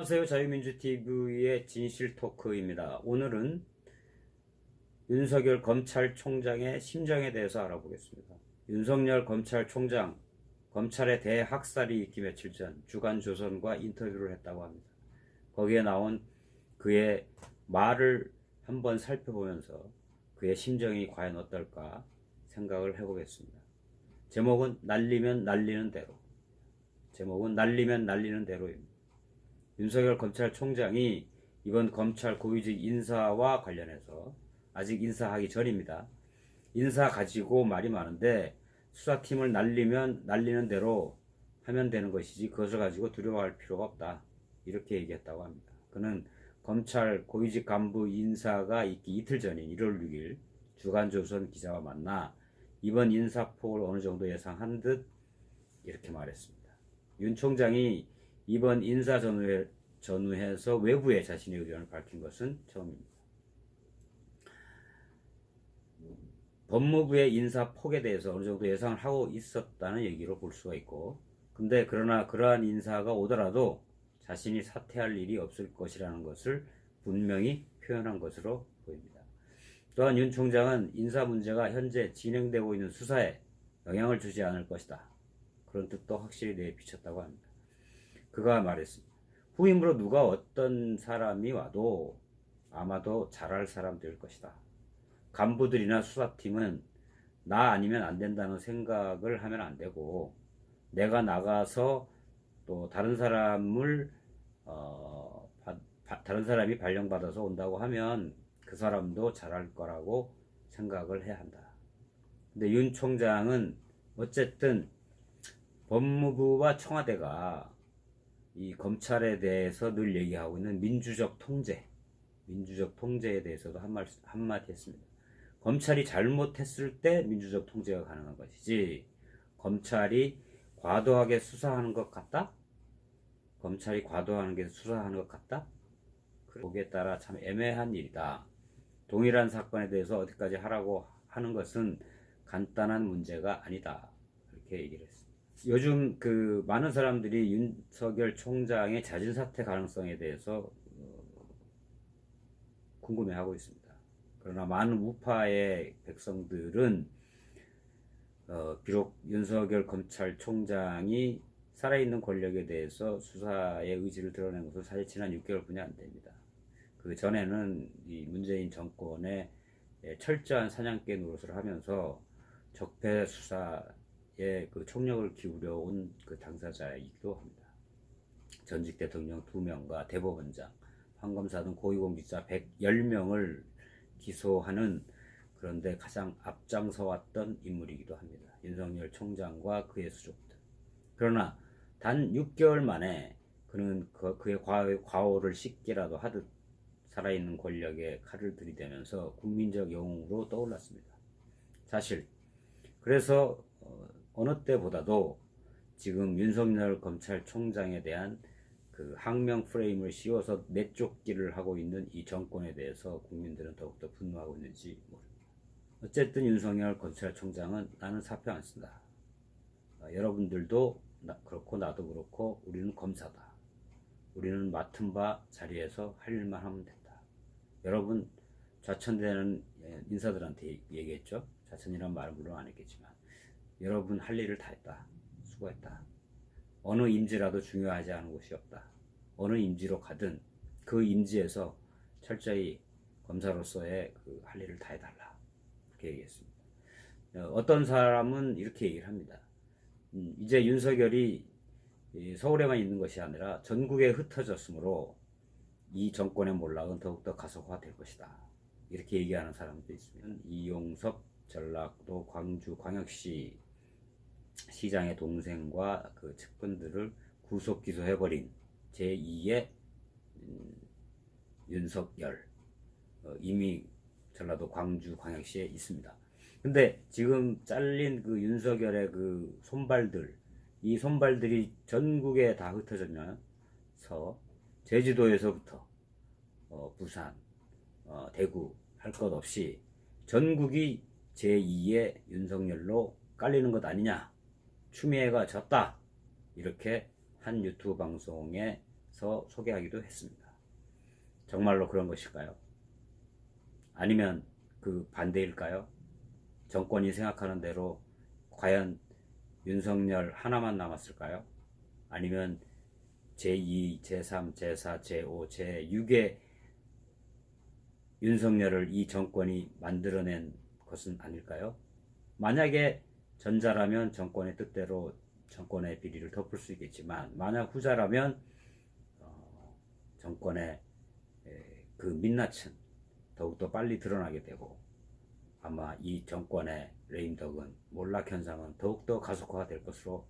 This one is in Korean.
안녕하세요. 자유민주TV의 진실토크입니다. 오늘은 윤석열 검찰총장의 심정에 대해서 알아보겠습니다. 윤석열 검찰총장, 검찰의 대학살이 있기 며칠 전 주간조선과 인터뷰를 했다고 합니다. 거기에 나온 그의 말을 한번 살펴보면서 그의 심정이 과연 어떨까 생각을 해보겠습니다. 제목은 날리면 날리는 대로. 제목은 날리면 날리는 대로입니다. 윤석열 검찰총장이 이번 검찰 고위직 인사와 관련해서 아직 인사하기 전입니다. 인사 가지고 말이 많은데 수사팀을 날리면 날리는 대로 하면 되는 것이지 그것을 가지고 두려워할 필요가 없다. 이렇게 얘기했다고 합니다. 그는 검찰 고위직 간부 인사가 있기 이틀 전인 1월 6일 주간조선 기자와 만나 이번 인사폭을 어느 정도 예상한 듯 이렇게 말했습니다. 윤 총장이 이번 인사 전후에서 외부에 자신의 의견을 밝힌 것은 처음입니다. 법무부의 인사 폭에 대해서 어느 정도 예상을 하고 있었다는 얘기로 볼 수가 있고, 근데 그러나 그러한 인사가 오더라도 자신이 사퇴할 일이 없을 것이라는 것을 분명히 표현한 것으로 보입니다. 또한 윤 총장은 인사 문제가 현재 진행되고 있는 수사에 영향을 주지 않을 것이다. 그런 뜻도 확실히 내비쳤다고 합니다. 그가 말했습니다. 후임으로 누가 어떤 사람이 와도 아마도 잘할 사람 될 것이다. 간부들이나 수사팀은 나 아니면 안 된다는 생각을 하면 안 되고, 내가 나가서 또 다른 사람을 다른 사람이 발령받아서 온다고 하면 그 사람도 잘할 거라고 생각을 해야 한다. 근데 윤 총장은 어쨌든 법무부와 청와대가 이 검찰에 대해서 늘 얘기하고 있는 민주적 통제에 대해서도 한마디 했습니다. 검찰이 잘못했을 때 민주적 통제가 가능한 것이지, 검찰이 과도하게 수사하는 것 같다? 검찰이 과도하게 수사하는 것 같다? 거기에 따라 참 애매한 일이다. 동일한 사건에 대해서 어디까지 하라고 하는 것은 간단한 문제가 아니다. 이렇게 얘기를 했습니다. 요즘 많은 사람들이 윤석열 총장의 자진 사퇴 가능성에 대해서 궁금해하고 있습니다. 그러나 많은 우파의 백성들은 비록 윤석열 검찰총장이 살아있는 권력에 대해서 수사의 의지를 드러낸 것은 사실 지난 6개월뿐이 안 됩니다. 그 전에는 이 문재인 정권의 철저한 사냥개 노릇을 하면서 적폐 수사에 총력을 기울여 온 당사자이기도 합니다. 전직 대통령 2명과 대법원장, 판검사 등 고위공직자 110명을 기소하는, 그런데 가장 앞장서 왔던 인물이기도 합니다. 윤석열 총장과 그의 수족들. 그러나 단 6개월 만에 그는 그의 과오를 씻기라도 하듯 살아있는 권력에 칼을 들이대면서 국민적 영웅으로 떠올랐습니다. 사실 그래서 어느 때보다도 지금 윤석열 검찰총장에 대한 항명 프레임을 씌워서 내쫓기를 하고 있는 이 정권에 대해서 국민들은 더욱더 분노하고 있는지 모릅니다. 어쨌든 윤석열 검찰총장은 나는 사표 안 쓴다. 여러분들도 그렇고 나도 그렇고 우리는 검사다. 우리는 맡은 바 자리에서 할 일만 하면 된다. 여러분, 좌천되는 인사들한테 얘기했죠. 좌천이란 말은 물론 안 했겠지만 여러분 할 일을 다 했다. 수고했다. 어느 임지라도 중요하지 않은 곳이 없다. 어느 임지로 가든 그 임지에서 철저히 검사로서의 할 일을 다 해달라. 그렇게 얘기했습니다. 어떤 사람은 이렇게 얘기를 합니다. 이제 윤석열이 서울에만 있는 것이 아니라 전국에 흩어졌으므로 이 정권의 몰락은 더욱더 가속화될 것이다. 이렇게 얘기하는 사람도 있습니다. 이용섭 전라도 광주 광역시 시장의 동생과 그 측근들을 구속 기소해버린 제2의 윤석열, 이미 전라도 광주 광역시에 있습니다. 근데 지금 잘린 윤석열의 손발들, 이 손발들이 전국에 다 흩어지면서 제주도에서부터 부산, 대구 할 것 없이 전국이 제2의 윤석열로 깔리는 것 아니냐, 추미애가 졌다, 이렇게 한 유튜브 방송에 소개하기도 했습니다. 정말로 그런 것일까요? 아니면 그 반대일까요? 정권이 생각하는 대로 과연 윤석열 하나만 남았을까요? 아니면 제2, 제3, 제4, 제5, 제6의 윤석열을 이 정권이 만들어낸 것은 아닐까요? 만약에 전자라면 정권의 뜻대로 정권의 비리를 덮을 수 있겠지만, 만약 후자라면 정권의 그 민낯은 더욱더 빨리 드러나게 되고, 아마 이 정권의 레임덕은 몰락 현상은 더욱더 가속화될 것으로